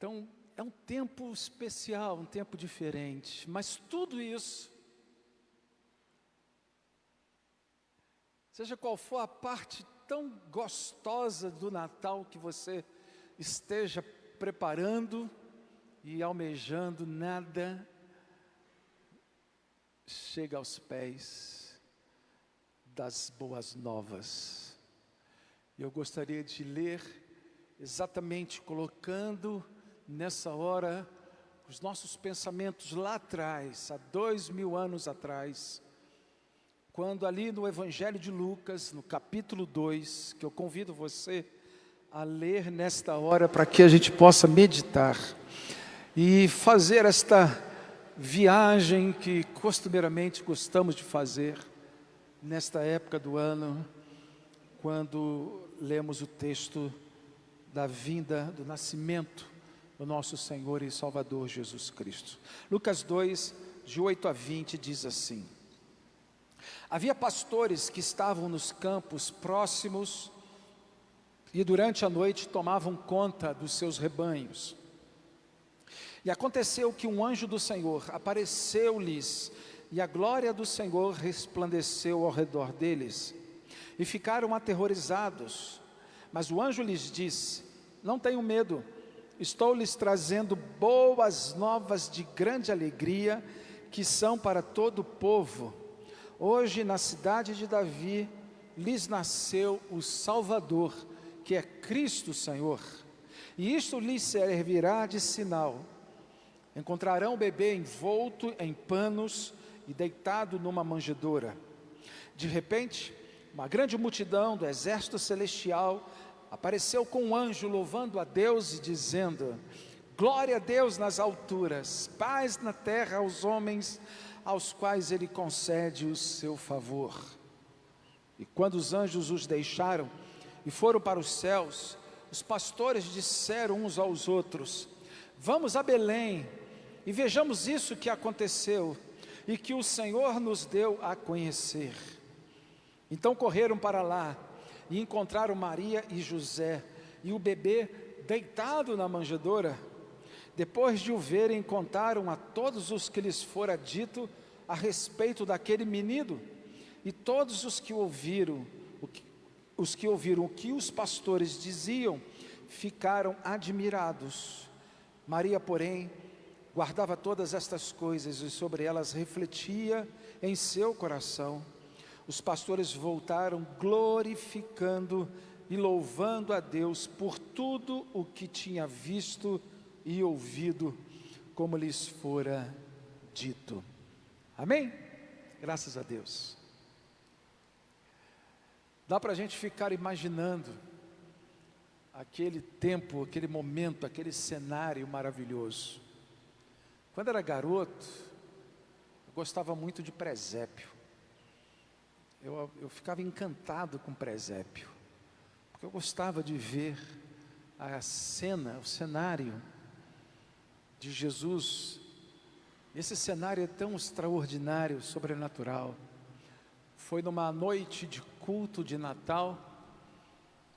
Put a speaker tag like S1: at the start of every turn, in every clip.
S1: Então, é um tempo especial, um tempo diferente, mas tudo isso, seja qual for a parte tão gostosa do Natal que você esteja preparando e almejando, nada chega aos pés das boas novas. Eu gostaria de ler exatamente colocando nessa hora os nossos pensamentos lá atrás, há 2000 anos atrás, quando ali no Evangelho de Lucas, no capítulo 2, que eu convido você a ler nesta hora para que a gente possa meditar e fazer esta viagem que costumeiramente gostamos de fazer nesta época do ano, quando lemos o texto da vinda, do nascimento do nosso Senhor e Salvador Jesus Cristo. Lucas 2, de 8 a 20, diz assim: havia pastores que estavam nos campos próximos e durante a noite tomavam conta dos seus rebanhos. E aconteceu que um anjo do Senhor apareceu-lhes, e a glória do Senhor resplandeceu ao redor deles, e ficaram aterrorizados. Mas o anjo lhes disse: não tenham medo, estou lhes trazendo boas novas de grande alegria, que são para todo o povo. Hoje na cidade de Davi lhes nasceu o Salvador, que é Cristo Senhor. E isto lhes servirá de sinal: encontrarão o bebê envolto em panos e deitado numa manjedoura. De repente, uma grande multidão do exército celestial apareceu com um anjo, louvando a Deus e dizendo: glória a Deus nas alturas, paz na terra aos homens aos quais Ele concede o seu favor. E quando os anjos os deixaram e foram para os céus, os pastores disseram uns aos outros: vamos a Belém e vejamos isso que aconteceu e que o Senhor nos deu a conhecer. Então correram para lá e encontraram Maria e José e o bebê deitado na manjedoura. Depois de o verem, contaram a todos os que lhes fora dito a respeito daquele menino. E todos os que ouviram o que os pastores diziam, ficaram admirados. Maria, porém, guardava todas estas coisas e sobre elas refletia em seu coração. Os pastores voltaram glorificando e louvando a Deus por tudo o que tinha visto e ouvido, como lhes fora dito. Amém? Graças a Deus. Dá para a gente ficar imaginando aquele tempo, aquele momento, aquele cenário maravilhoso. Quando era garoto, eu gostava muito de presépio. Eu ficava encantado com presépio, porque eu gostava de ver a cena, o cenário de Jesus. Esse cenário é tão extraordinário, sobrenatural. Foi numa noite de culto de Natal,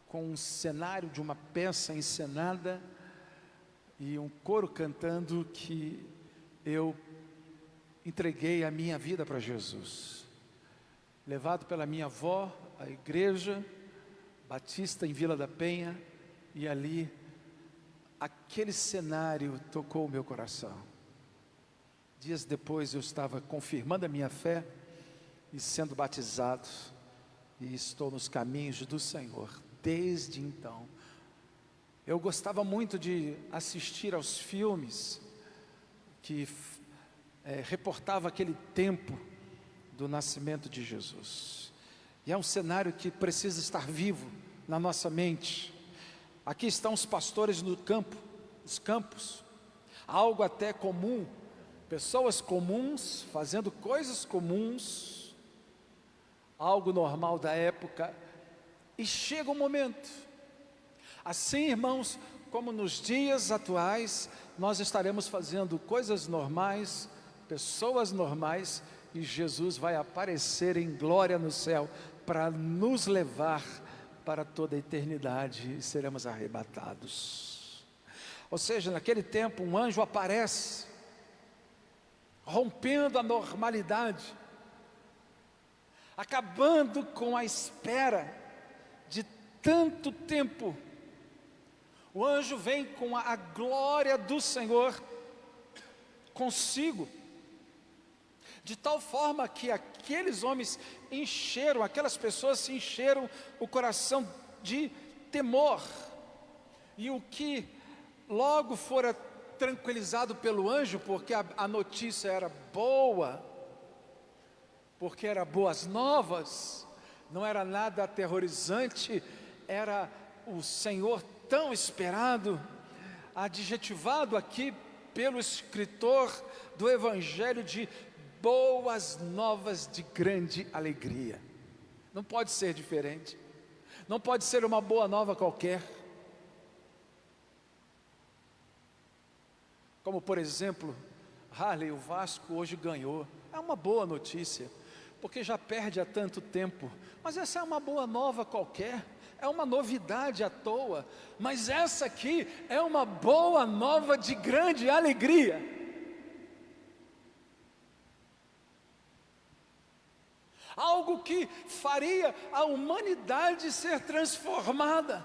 S1: com um cenário de uma peça encenada e um coro cantando, que eu entreguei a minha vida para Jesus. Levado pela minha avó à igreja batista em Vila da Penha, e ali aquele cenário tocou o meu coração. Dias depois eu estava confirmando a minha fé e sendo batizado, e estou nos caminhos do Senhor desde então. Eu gostava muito de assistir aos filmes que reportavam aquele tempo do nascimento de Jesus. E é um cenário que precisa estar vivo na nossa mente. Aqui estão os pastores no campo, os campos, algo até comum, pessoas comuns fazendo coisas comuns, algo normal da época. E chega um momento, assim, irmãos, como nos dias atuais, nós estaremos fazendo coisas normais, pessoas normais, e Jesus vai aparecer em glória no céu para nos levar para toda a eternidade, e seremos arrebatados. Ou seja, naquele tempo um anjo aparece, rompendo a normalidade, acabando com a espera de tanto tempo. O anjo vem com a glória do Senhor consigo, de tal forma que aqueles homens encheram, aquelas pessoas se encheram o coração de temor, e o que logo fora tranquilizado pelo anjo, porque a notícia era boa, porque era boas novas, não era nada aterrorizante, era o Senhor tão esperado, adjetivado aqui pelo escritor do Evangelho de boas novas de grande alegria. Não pode ser diferente, não pode ser uma boa nova qualquer. Como por exemplo, Harley, o Vasco hoje ganhou, é uma boa notícia, porque já perde há tanto tempo, mas essa é uma boa nova qualquer, é uma novidade à toa, mas essa aqui é uma boa nova de grande alegria. Algo que faria a humanidade ser transformada.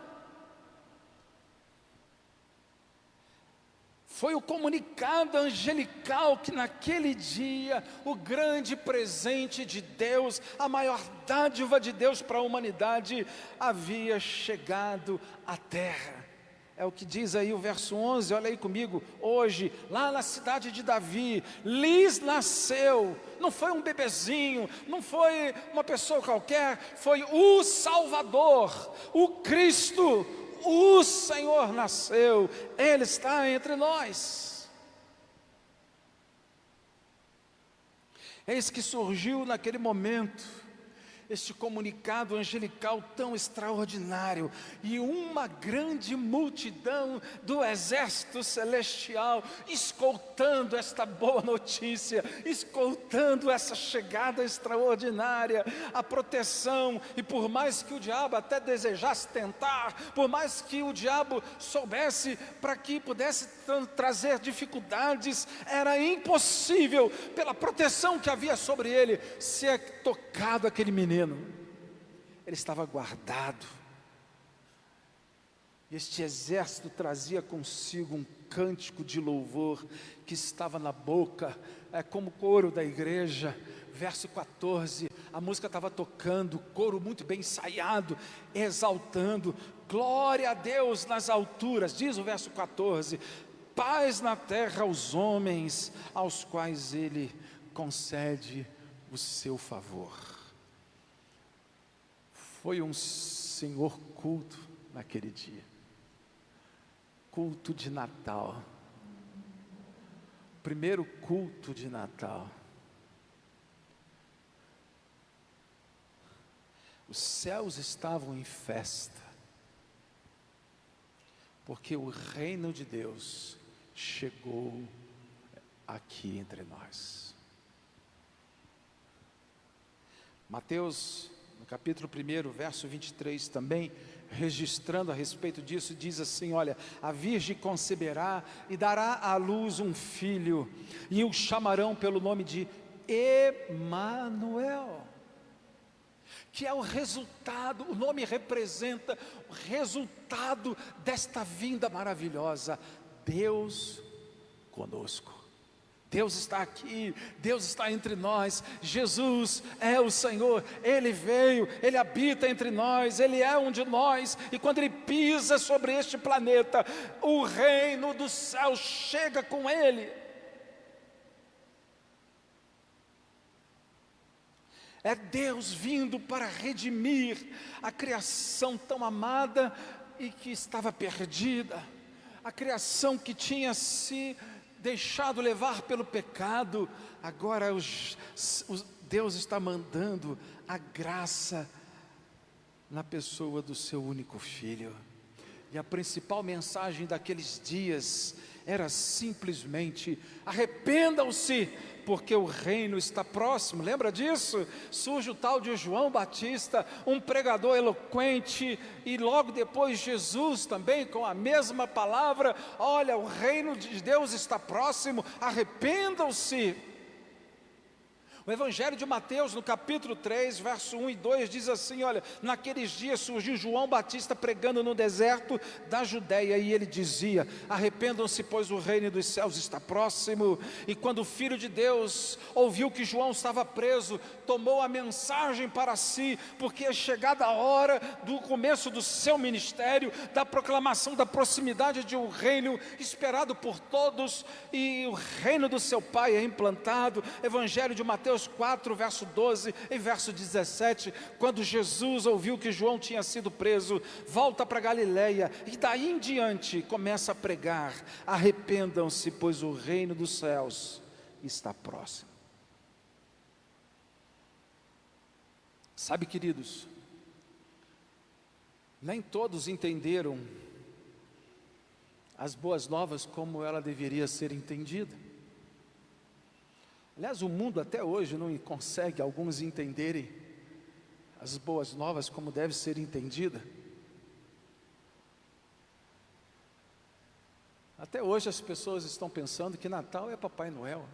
S1: Foi o comunicado angelical que naquele dia, o grande presente de Deus, a maior dádiva de Deus para a humanidade, havia chegado à terra. É o que diz aí o verso 11, olha aí comigo. Hoje, lá na cidade de Davi, lhes nasceu, não foi um bebezinho, não foi uma pessoa qualquer, foi o Salvador, o Cristo, o Senhor nasceu, Ele está entre nós. Eis que surgiu naquele momento este comunicado angelical tão extraordinário, e uma grande multidão do exército celestial escoltando esta boa notícia, escoltando essa chegada extraordinária, a proteção. E por mais que o diabo até desejasse tentar, por mais que o diabo soubesse para que pudesse trazer dificuldades, era impossível, pela proteção que havia sobre ele, ser tocado aquele menino. Ele estava guardado, e este exército trazia consigo um cântico de louvor que estava na boca, como o coro da igreja. Verso 14, a música estava tocando, coro muito bem ensaiado, exaltando, glória a Deus nas alturas, diz o verso 14, paz na terra aos homens, aos quais Ele concede o seu favor. Foi um Senhor culto naquele dia, culto de Natal, primeiro culto de Natal. Os céus estavam em festa, porque o reino de Deus chegou aqui entre nós. Mateus, no capítulo 1, verso 23, também registrando a respeito disso, diz assim, olha, a virgem conceberá e dará à luz um filho, e o chamarão pelo nome de Emanuel, que é o resultado, o nome representa o resultado desta vinda maravilhosa, Deus conosco. Deus está aqui, Deus está entre nós, Jesus é o Senhor, Ele veio, Ele habita entre nós, Ele é um de nós, e quando Ele pisa sobre este planeta, o reino do céu chega com Ele. É Deus vindo para redimir a criação tão amada e que estava perdida, a criação que tinha se deixado levar pelo pecado. Agora Deus está mandando a graça na pessoa do seu único filho, E a principal mensagem daqueles dias era simplesmente: arrependam-se, porque o reino está próximo. Lembra disso? Surge o tal de João Batista, um pregador eloquente, e logo depois Jesus também com a mesma palavra: olha, o reino de Deus está próximo, arrependam-se. O Evangelho de Mateus, no capítulo 3, verso 1 e 2, diz assim: olha, naqueles dias surgiu João Batista pregando no deserto da Judéia, e ele dizia: arrependam-se, pois o reino dos céus está próximo. E quando o Filho de Deus ouviu que João estava preso, tomou a mensagem para si, porque é chegada a hora do começo do seu ministério, da proclamação da proximidade de um reino esperado por todos, e o reino do seu Pai é implantado. Evangelho de Mateus 4, verso 12 e verso 17, quando Jesus ouviu que João tinha sido preso, volta para Galileia, e daí em diante começa a pregar: arrependam-se, pois o reino dos céus está próximo. Sabe, queridos, nem todos entenderam as boas novas como ela deveria ser entendida. Aliás, o mundo até hoje não consegue alguns entenderem as boas novas como deve ser entendida. Até hoje as pessoas estão pensando que Natal é Papai Noel.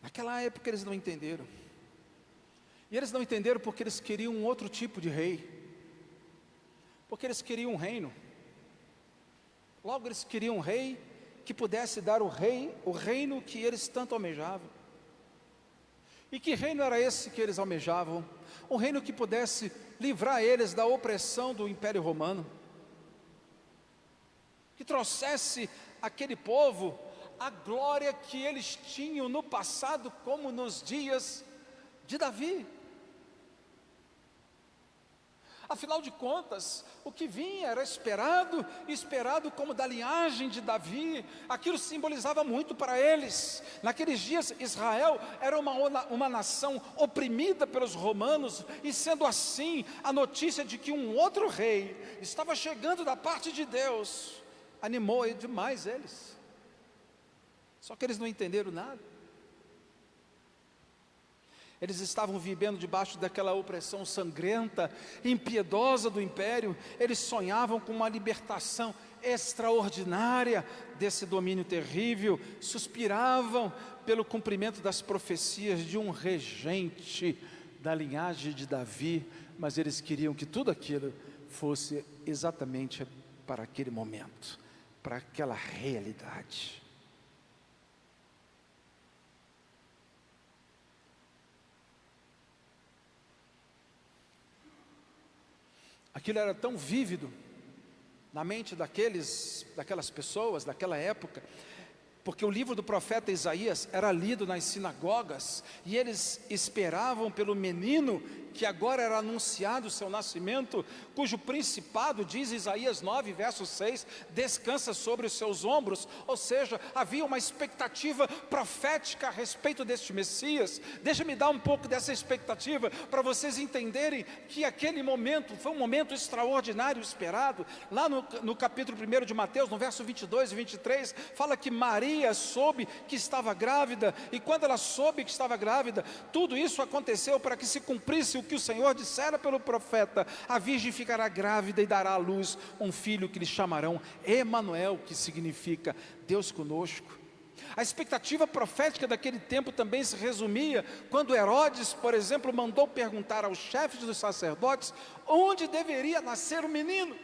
S1: Naquela época eles não entenderam. E eles não entenderam porque eles queriam um outro tipo de rei. Porque eles queriam um reino. Logo eles queriam um rei que pudesse dar o reino que eles tanto almejavam. E que reino era esse que eles almejavam? Um reino que pudesse livrar eles da opressão do Império Romano, que trouxesse àquele povo a glória que eles tinham no passado, como nos dias de Davi. Afinal de contas, o que vinha era esperado como da linhagem de Davi. Aquilo simbolizava muito para eles. Naqueles dias, Israel era uma nação oprimida pelos romanos, e sendo assim, a notícia de que um outro rei estava chegando da parte de Deus, animou demais eles. Só que eles não entenderam nada. Eles estavam vivendo debaixo daquela opressão sangrenta, impiedosa do império. Eles sonhavam com uma libertação extraordinária desse domínio terrível, suspiravam pelo cumprimento das profecias de um regente da linhagem de Davi, mas eles queriam que tudo aquilo fosse exatamente para aquele momento, para aquela realidade. Aquilo era tão vívido na mente daquelas pessoas, daquela época, porque o livro do profeta Isaías era lido nas sinagogas, e eles esperavam pelo menino que agora era anunciado o seu nascimento, cujo principado, diz Isaías 9, verso 6, descansa sobre os seus ombros. Ou seja, havia uma expectativa profética a respeito deste Messias. Deixa-me dar um pouco dessa expectativa, para vocês entenderem que aquele momento foi um momento extraordinário, esperado. Lá no capítulo 1 de Mateus, no verso 22 e 23, fala que Maria soube que estava grávida, e quando ela soube que estava grávida, tudo isso aconteceu para que se cumprisse o que o Senhor dissera pelo profeta: a virgem ficará grávida e dará à luz um filho que lhe chamarão Emanuel, que significa Deus conosco. A expectativa profética daquele tempo também se resumia quando Herodes, por exemplo, mandou perguntar aos chefes dos sacerdotes onde deveria nascer o menino.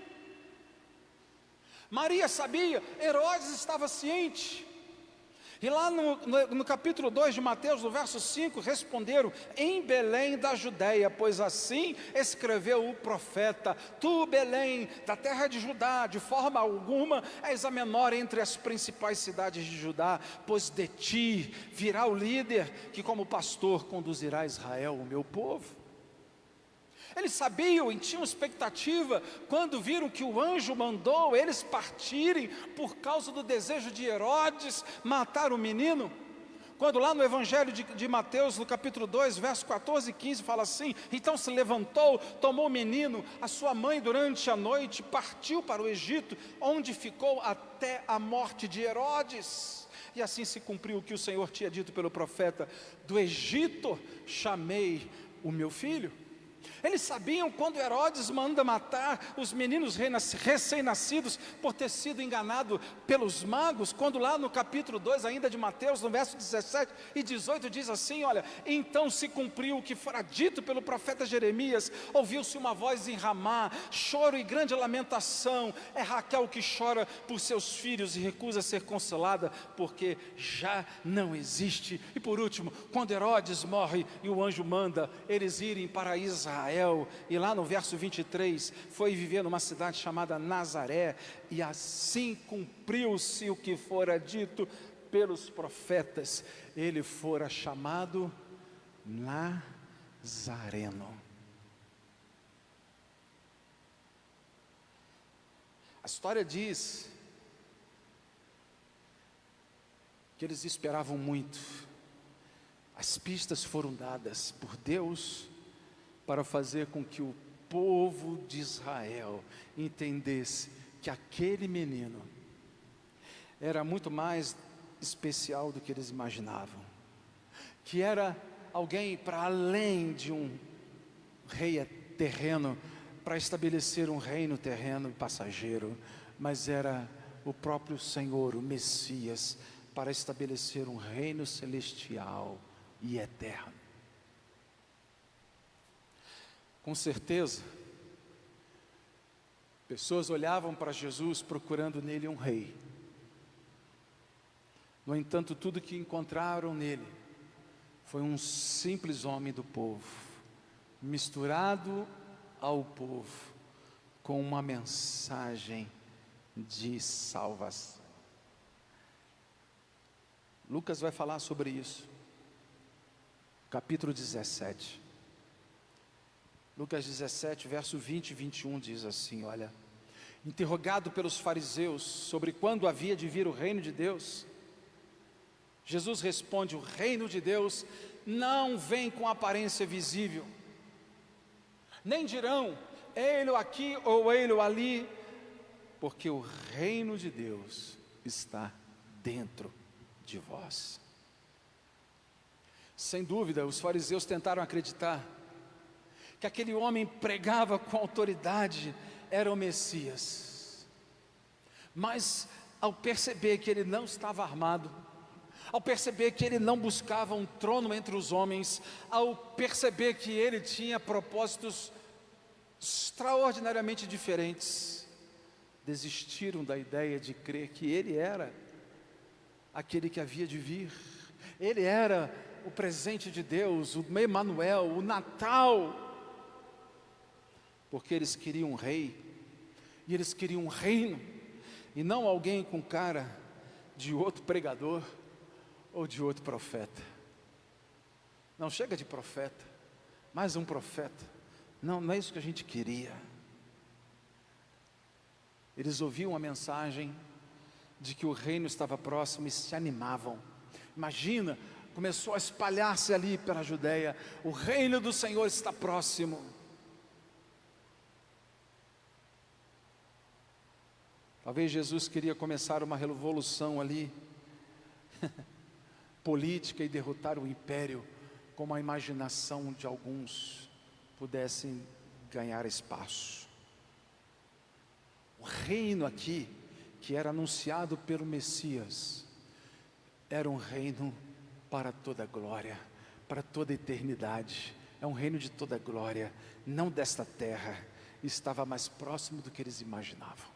S1: Maria sabia, Herodes estava ciente. E lá no capítulo 2 de Mateus, no verso 5, responderam: em Belém da Judéia, pois assim escreveu o profeta: tu, Belém, da terra de Judá, de forma alguma és a menor entre as principais cidades de Judá, pois de ti virá o líder que como pastor conduzirá Israel, o meu povo. Eles sabiam e tinham expectativa, quando viram que o anjo mandou eles partirem por causa do desejo de Herodes matar o menino. Quando lá no Evangelho de Mateus, no capítulo 2, verso 14 e 15, fala assim: então se levantou, tomou o menino, a sua mãe durante a noite, partiu para o Egito, onde ficou até a morte de Herodes. E assim se cumpriu o que o Senhor tinha dito pelo profeta: do Egito chamei o meu filho. Eles sabiam quando Herodes manda matar os meninos recém-nascidos por ter sido enganado pelos magos, quando lá no capítulo 2 ainda de Mateus, no verso 17 e 18 diz assim, olha: então se cumpriu o que fora dito pelo profeta Jeremias, ouviu-se uma voz em Ramá, choro e grande lamentação, é Raquel que chora por seus filhos e recusa ser consolada, porque já não existe. E por último, quando Herodes morre e o anjo manda eles irem para Israel, e lá no verso 23, foi viver numa cidade chamada Nazaré, e assim cumpriu-se o que fora dito pelos profetas, ele fora chamado Nazareno. A história diz que eles esperavam muito, as pistas foram dadas por Deus, para fazer com que o povo de Israel entendesse que aquele menino era muito mais especial do que eles imaginavam, que era alguém para além de um rei terreno, para estabelecer um reino terreno passageiro, mas era o próprio Senhor, o Messias, para estabelecer um reino celestial e eterno. Com certeza, pessoas olhavam para Jesus procurando nele um rei. No entanto, tudo que encontraram nele foi um simples homem do povo, misturado ao povo, com uma mensagem de salvação. Lucas vai falar sobre isso, capítulo 17. Lucas 17, verso 20 e 21 diz assim, olha: interrogado pelos fariseus sobre quando havia de vir o reino de Deus, Jesus responde: o reino de Deus não vem com aparência visível, nem dirão, ei-lo aqui ou ei-lo ali, porque o reino de Deus está dentro de vós. Sem dúvida, os fariseus tentaram acreditar que aquele homem pregava com autoridade, era o Messias. Mas ao perceber que ele não estava armado, ao perceber que ele não buscava um trono entre os homens, ao perceber que ele tinha propósitos extraordinariamente diferentes, desistiram da ideia de crer que ele era aquele que havia de vir. Ele era o presente de Deus, o Emanuel, o Natal. Porque eles queriam um rei, e eles queriam um reino, e não alguém com cara de outro pregador, ou de outro profeta. Não, chega de profeta, mais um profeta, não é isso que a gente queria. Eles ouviam a mensagem de que o reino estava próximo e se animavam. Imagina, começou a espalhar-se ali pela Judeia: o reino do Senhor está próximo. Talvez Jesus queria começar uma revolução ali, política, e derrotar o império, como a imaginação de alguns pudessem ganhar espaço. O reino aqui, que era anunciado pelo Messias, era um reino para toda glória, para toda eternidade. É um reino de toda glória, não desta terra. Estava mais próximo do que eles imaginavam.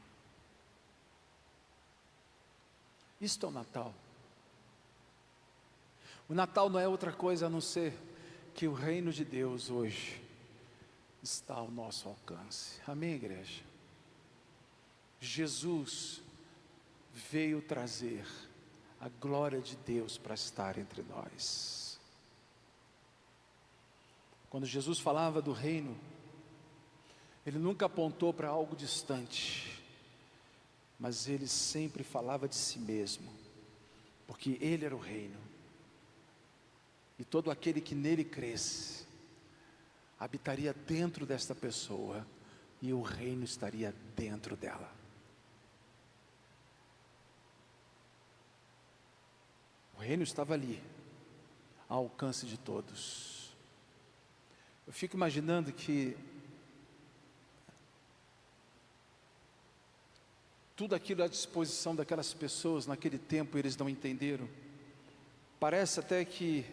S1: Isto é o Natal. O Natal não é outra coisa a não ser que o reino de Deus hoje está ao nosso alcance. Amém, igreja? Jesus veio trazer a glória de Deus para estar entre nós. Quando Jesus falava do reino, ele nunca apontou para algo distante, mas ele sempre falava de si mesmo, porque ele era o reino. e todo aquele que nele cresce habitaria dentro desta pessoa, e o reino estaria dentro dela. O reino estava ali, ao alcance de todos. Eu fico imaginando que tudo aquilo à disposição daquelas pessoas naquele tempo eles não entenderam. Parece até que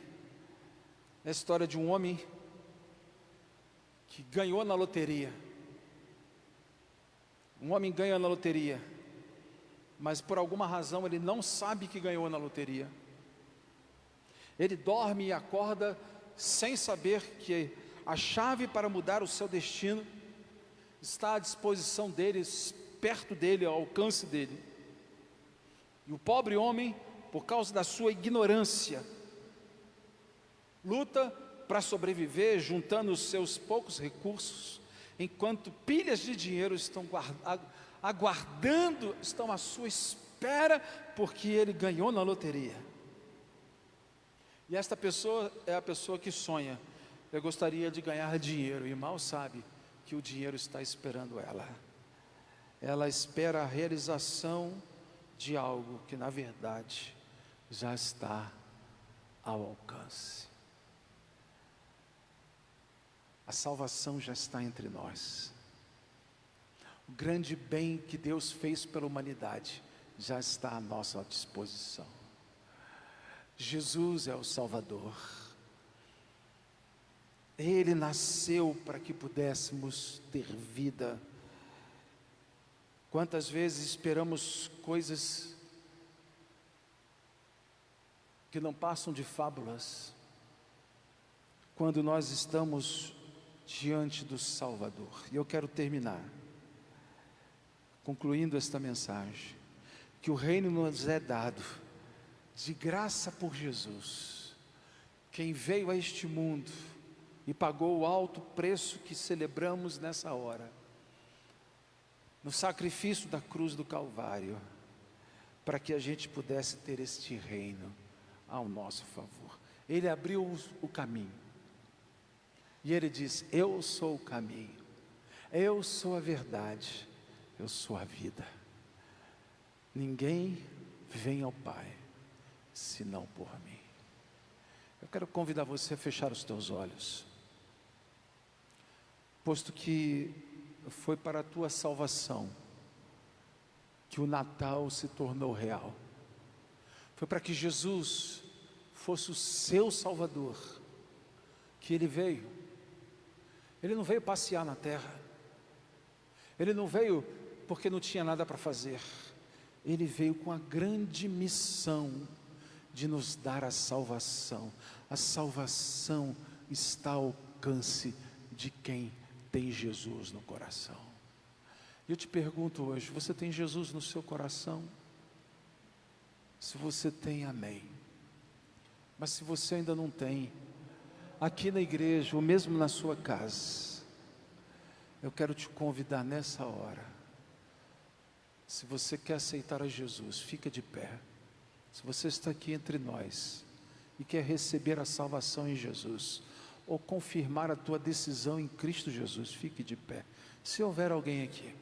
S1: é a história de um homem que ganhou na loteria. Um homem ganha na loteria, mas por alguma razão ele não sabe que ganhou na loteria. Ele dorme e acorda sem saber que a chave para mudar o seu destino está à disposição dele, perto dele, ao alcance dele. E o pobre homem, por causa da sua ignorância, luta para sobreviver, juntando os seus poucos recursos, enquanto pilhas de dinheiro estão aguardando, estão à sua espera, porque ele ganhou na loteria. E esta pessoa é a pessoa que sonha: eu gostaria de ganhar dinheiro, e mal sabe que o dinheiro está esperando ela. Ela espera a realização de algo que na verdade já está ao alcance. A salvação já está entre nós. O grande bem que Deus fez pela humanidade já está à nossa disposição. Jesus é o Salvador. Ele nasceu para que pudéssemos ter vida. Quantas vezes esperamos coisas que não passam de fábulas, quando nós estamos diante do Salvador. E eu quero terminar concluindo esta mensagem, que o reino nos é dado de graça por Jesus, quem veio a este mundo e pagou o alto preço que celebramos nessa hora, no sacrifício da cruz do Calvário, para que a gente pudesse ter este reino ao nosso favor. Ele abriu o caminho, e Ele diz: eu sou o caminho, eu sou a verdade, eu sou a vida. Ninguém vem ao Pai, senão por mim. Eu quero convidar você a fechar os teus olhos, posto que foi para a tua salvação que o Natal se tornou real. Foi para que Jesus fosse o seu Salvador que Ele veio. Ele não veio passear na terra, Ele não veio porque não tinha nada para fazer. Ele veio com a grande missão de nos dar a salvação. A salvação está ao alcance de quem tem Jesus no coração. E eu te pergunto hoje: você tem Jesus no seu coração? Se você tem, amém. Mas se você ainda não tem, aqui na igreja, ou mesmo na sua casa, eu quero te convidar nessa hora. Se você quer aceitar a Jesus, fica de pé. Se você está aqui entre nós e quer receber a salvação em Jesus, ou confirmar a tua decisão em Cristo Jesus, fique de pé. Se houver alguém aqui,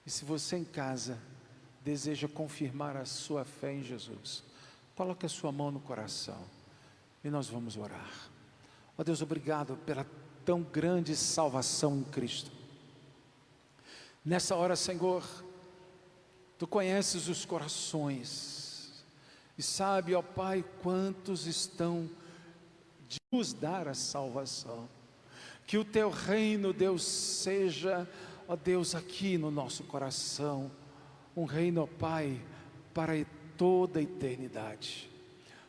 S1: e se você em casa deseja confirmar a sua fé em Jesus, coloque a sua mão no coração e nós vamos orar. Ó Deus, obrigado pela tão grande salvação em Cristo. Nessa hora, Senhor, Tu conheces os corações e sabe, ó Pai, quantos estão de nos dar a salvação. Que o Teu reino, Deus, seja, ó Deus, aqui no nosso coração, um reino, ó Pai, para toda a eternidade,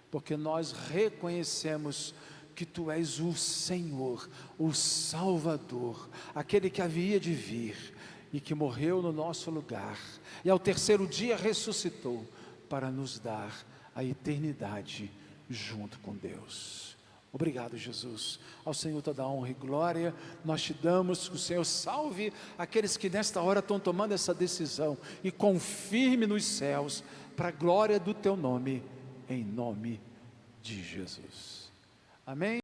S1: porque nós reconhecemos que Tu és o Senhor, o Salvador, aquele que havia de vir e que morreu no nosso lugar, e ao terceiro dia ressuscitou para nos dar a eternidade junto com Deus. Obrigado, Jesus. Ao Senhor toda a honra e glória nós te damos. Que o Senhor salve aqueles que nesta hora estão tomando essa decisão e confirme nos céus, para a glória do Teu nome, em nome de Jesus. Amém?